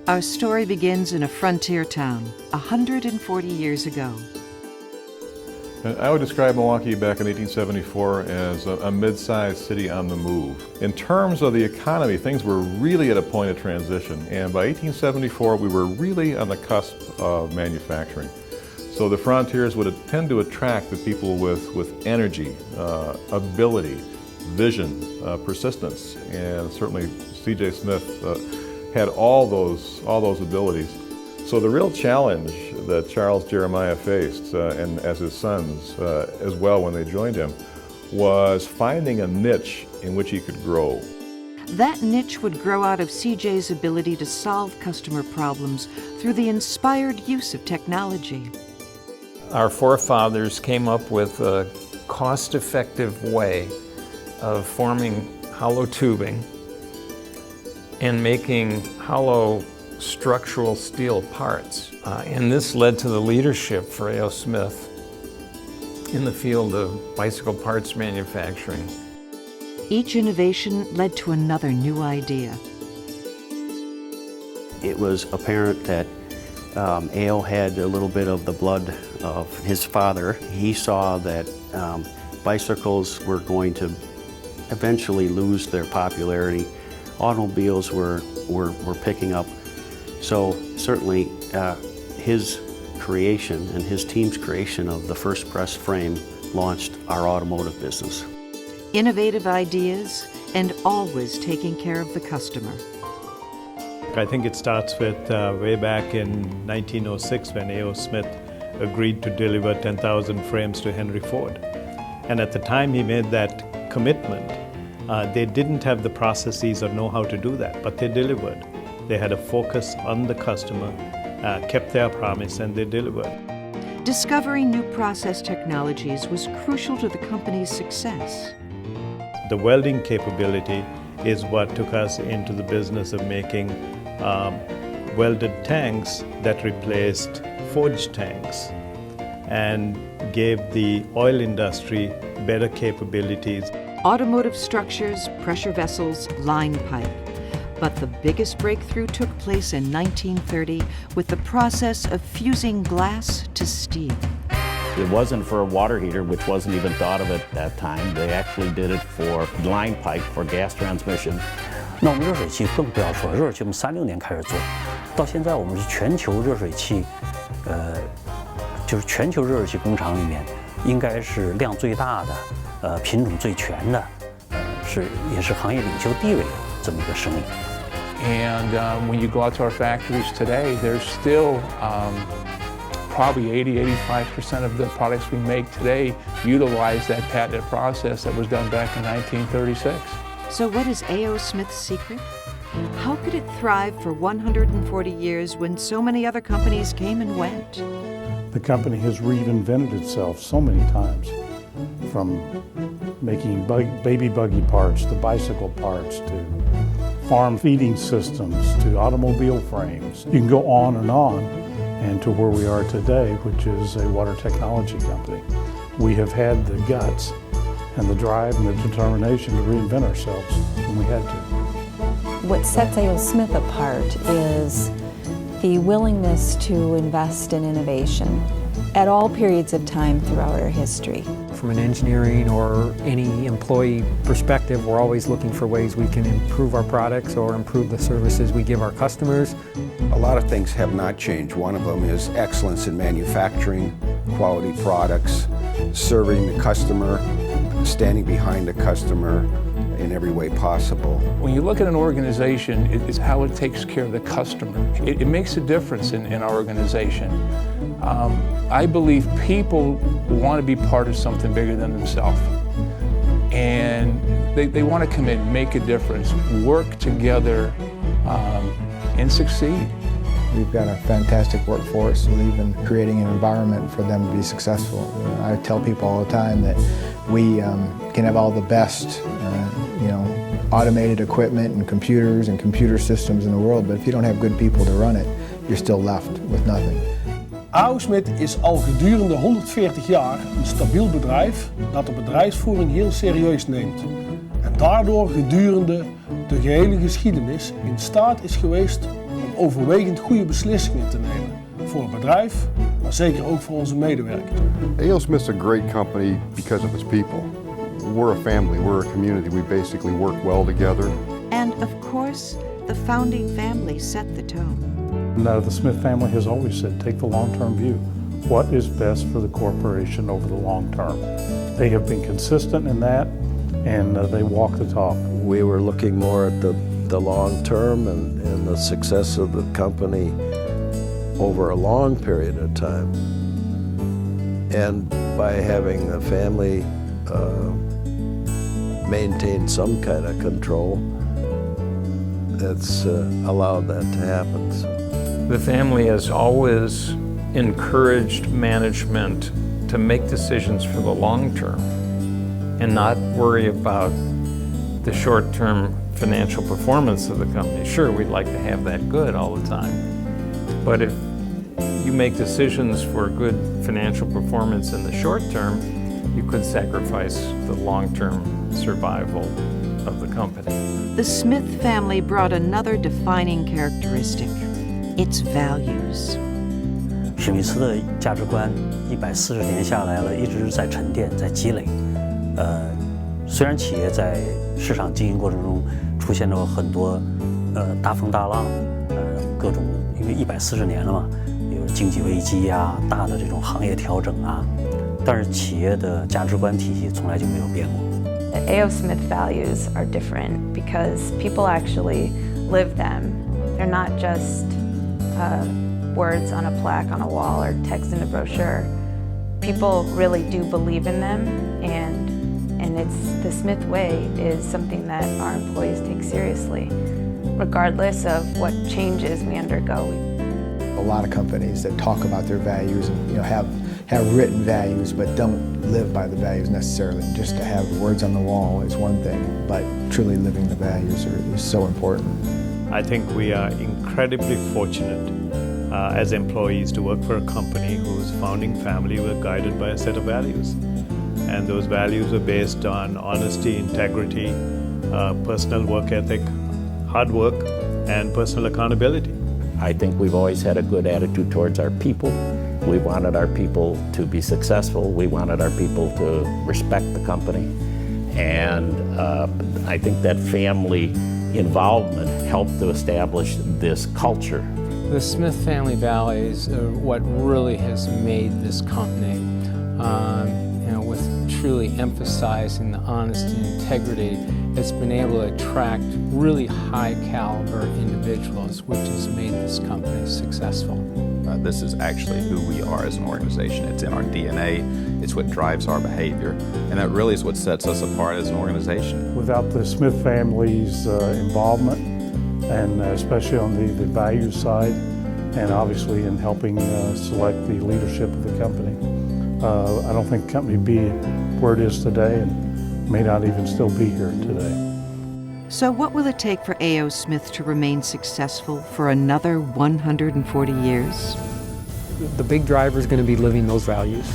Our story begins in a frontier town 140 years ago. I would describe Milwaukee back in 1874 as a mid-sized city on the move. In terms of the economy, things were really at a point of transition, and by 1874 we were really on the cusp of manufacturing. So the frontiers would tend to attract the people with energy, ability, vision, persistence, and certainly C.J. Smith had all those abilities. So the real challenge that Charles Jeremiah faced, and as his sons as well when they joined him, was finding a niche in which he could grow. That niche would grow out of C.J.'s ability to solve customer problems through the inspired use of technology. Our forefathers came up with a cost-effective way of forming hollow tubing and making hollow structural steel parts. And this led to the leadership for A.O.SMITH in the field of bicycle parts manufacturing. Each innovation led to another new idea. It was apparent that A.O. had a little bit of the blood of his father. He saw that bicycles were going to eventually lose their popularity. Automobiles were picking up. So certainly his creation and his team's creation of the first press frame launched our automotive business. Innovative ideas and always taking care of the customer. I think it starts with way back in 1906 when A.O.SMITH agreed to deliver 10,000 frames to Henry Ford. And at the time he made that commitment, they didn't have the processes or know how to do that, but they delivered. They had a focus on the customer, kept their promise, and they delivered. Discovering new process technologies was crucial to the company's success. The welding capability is what took us into the business of making welded tanks that replaced forged tanks and gave the oil industry better capabilities. Automotive structures, pressure vessels, line pipe. But the biggest breakthrough took place in 1930 with the process of fusing glass to steel. It wasn't for a water heater, which wasn't even thought of at that time. They actually did it for line pipe for gas transmission. 那我们热水器更不要说，热水器我们36年开始做，到现在我们是全球热水器，就是全球热水器工厂里面，应该是量最大的，品种最全的，也是行业领袖地位的这么一个生意。And when you go out to our factories today, there's still probably 80–85% of the products we make today utilize that patented process that was done back in 1936. So what is A.O.SMITH's secret? How could it thrive for 140 years when so many other companies came and went? The company has reinvented itself so many times, from making baby buggy parts to bicycle parts to farm feeding systems to automobile frames. You can go on, and to where we are today, which is a water technology company. We have had the guts and the drive and the determination to reinvent ourselves when we had to. What sets A.O.SMITH apart is the willingness to invest in innovation at all periods of time throughout our history. From an engineering or any employee perspective, we're always looking for ways we can improve our products or improve the services we give our customers. A lot of things have not changed. One of them is excellence in manufacturing, quality products, serving the customer, standing behind the customer in every way possible. When you look at an organization, it's how it takes care of the customer. It makes a difference in our organization. I believe people want to be part of something bigger than themselves. And they want to come in, make a difference, work together, and succeed. We've got a fantastic workforce. We believe in creating an environment for them to be successful. I tell people all the time that we can have all the best automated equipment and computers and computer systems in the world, but if you don't have good people to run it, you're still left with nothing. A.O.SMITH is al gedurende 140 jaar een stabiel bedrijf dat de bedrijfsvoering heel serieus neemt. En daardoor gedurende de gehele geschiedenis in staat is geweest om overwegend goede beslissingen te nemen. Voor het bedrijf, maar zeker ook voor onze medewerkers. A.O.SMITH's a great company because of its people. We're a family, we're a community. We basically work well together. And of course, the founding family set the tone. The Smith family has always said, take the long-term view. What is best for the corporation over the long term? They have been consistent in that, and they walk the talk. We were looking more at the long term and the success of the company over a long period of time. And by having the family maintain some kind of control, it's allowed that to happen. So. The family has always encouraged management to make decisions for the long term and not worry about the short-term financial performance of the company. Sure, we'd like to have that good all the time, but if you make decisions for good financial performance in the short term, you could sacrifice the long-term survival of the company. The Smith family brought another defining characteristic, its values. 史密斯的价值观140年下来了，一直在沉淀，在积累。虽然企业在市场经营过程中出现了很多大风大浪，各种因为140年了嘛，有经济危机啊，大的这种行业调整啊，但是企业的价值观体系从来就没有变过。The A.O.SMITH values are different because people actually live them. They're not just words on a plaque on a wall or text in a brochure. People really do believe in them, and it's the Smith way is something that our employees take seriously, regardless of what changes we undergo. A lot of companies that talk about their values and have written values but don't live by the values necessarily. Just to have words on the wall is one thing, but truly living the values is so important. I think we are incredibly fortunate as employees to work for a company whose founding family were guided by a set of values. And those values are based on honesty, integrity, personal work ethic, hard work, and personal accountability. I think we've always had a good attitude towards our people. We wanted our people to be successful. We wanted our people to respect the company. And I think that family involvement helped to establish this culture. The Smith family values are what really has made this company, with truly emphasizing the honesty and integrity. It's been able to attract really high caliber individuals, which has made this company successful. This is actually who we are as an organization. It's in our DNA, it's what drives our behavior, and that really is what sets us apart as an organization. Without the Smith family's involvement, and especially on the value side, and obviously in helping select the leadership of the company, I don't think the company would be where it is today and may not even still be here today. So what will it take for A.O.SMITH to remain successful for another 140 years? The big driver is going to be living those values.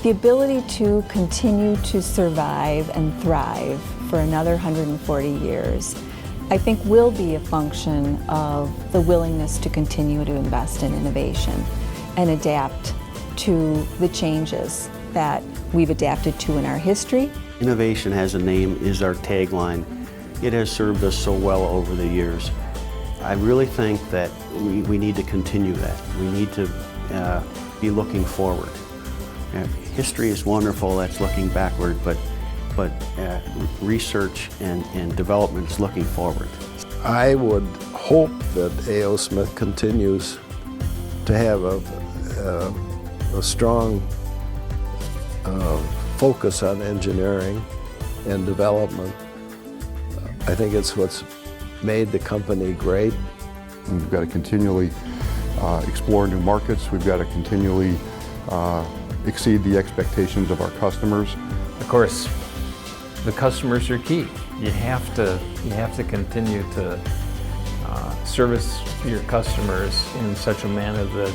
The ability to continue to survive and thrive for another 140 years, I think, will be a function of the willingness to continue to invest in innovation and adapt to the changes that we've adapted to in our history. Innovation has a name is our tagline. It has served us so well over the years. I really think that we need to continue that. We need to be looking forward. History is wonderful, that's looking backward, but research and development is looking forward. I would hope that A.O.SMITH continues to have a strong focus on engineering and development. I think it's what's made the company great. We've got to continually explore new markets. We've got to continually exceed the expectations of our customers. Of course, the customers are key. You have to continue to service your customers in such a manner that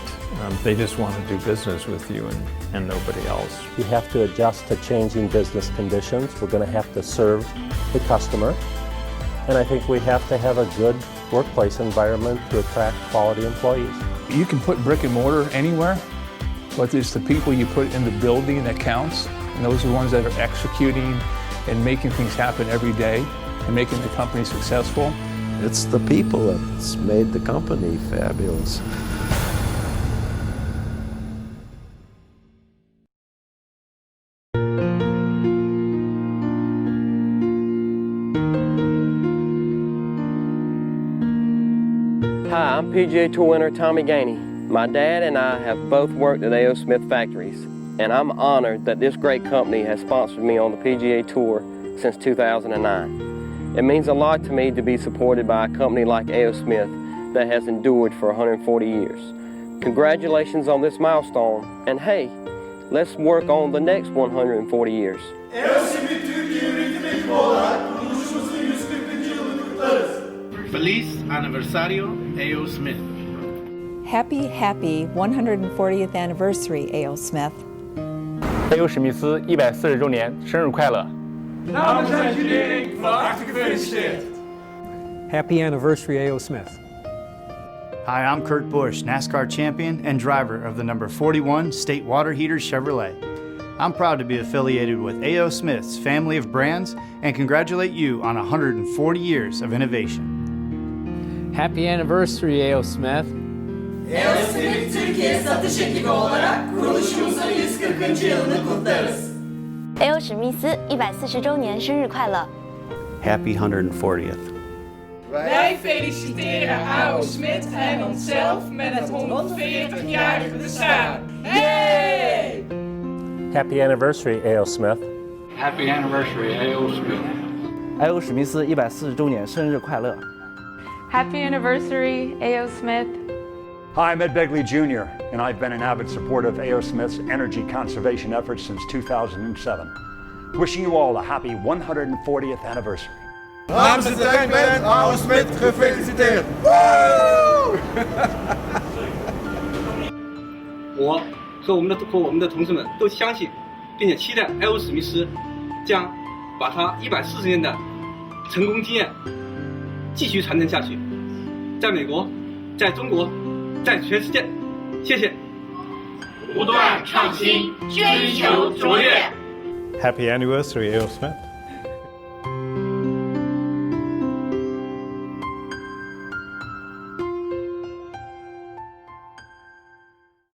they just want to do business with you and nobody else. You have to adjust to changing business conditions. We're going to have to serve the customer. And I think we have to have a good workplace environment to attract quality employees. You can put brick and mortar anywhere, but it's the people you put in the building that counts, and those are the ones that are executing and making things happen every day and making the company successful. It's the people that's made the company fabulous. Hi, I'm PGA Tour winner Tommy Gainey. My dad and I have both worked at A.O.SMITH factories, and I'm honored that this great company has sponsored me on the PGA Tour since 2009. It means a lot to me to be supported by a company like A.O.SMITH that has endured for 140 years. Congratulations on this milestone, and hey, let's work on the next 140 years. A.O.SMITH Türkiye üretim ekibi olarak kuruluşumuzun 140. yılını kutlarız. Feliz aniversario A.O.SMITH. Happy 140th anniversary, A.O.SMITH. A.O. 史密斯140周年生日快乐！ Namens iedereen van harte gefeliciteerd. Happy anniversary, A.O.SMITH. Hi, I'm Kurt Busch, NASCAR champion and driver of the number 41 State Water Heater Chevrolet. I'm proud to be affiliated with A.O.SMITH's family of brands and congratulate you on 140 years of innovation. Happy anniversary, A.O.SMITH. A.O.SMITH Türkiye satış ekibi olarak kuruluşumuzun 140. yılını kutlarız. A.O. 史密斯140周年生日快乐 Happy 140th. Wij feliciteren A.O.SMITH en onszelf met het 140-jarige bestaan. Hey! Happy anniversary, A.O. Smith. Happy anniversary, A.O. Smith. A.O. 史密斯140周年生日快乐 Happy anniversary, A.O. Smith. Hi, I'm Ed Begley Jr., and I've been an avid supporter of A.O. Smith's energy conservation efforts since 2007. Wishing you all a happy 140th anniversary. Namens de tankband A.O.SMITH gefeliciteerd. 我和我们的同事们都相信，并且期待A.O. 史密斯将把他140年的成功经验继续传承下去，在美国，在中国，在全世界。谢谢。不断创新，追求卓越。 Happy anniversary, A.O.SMITH.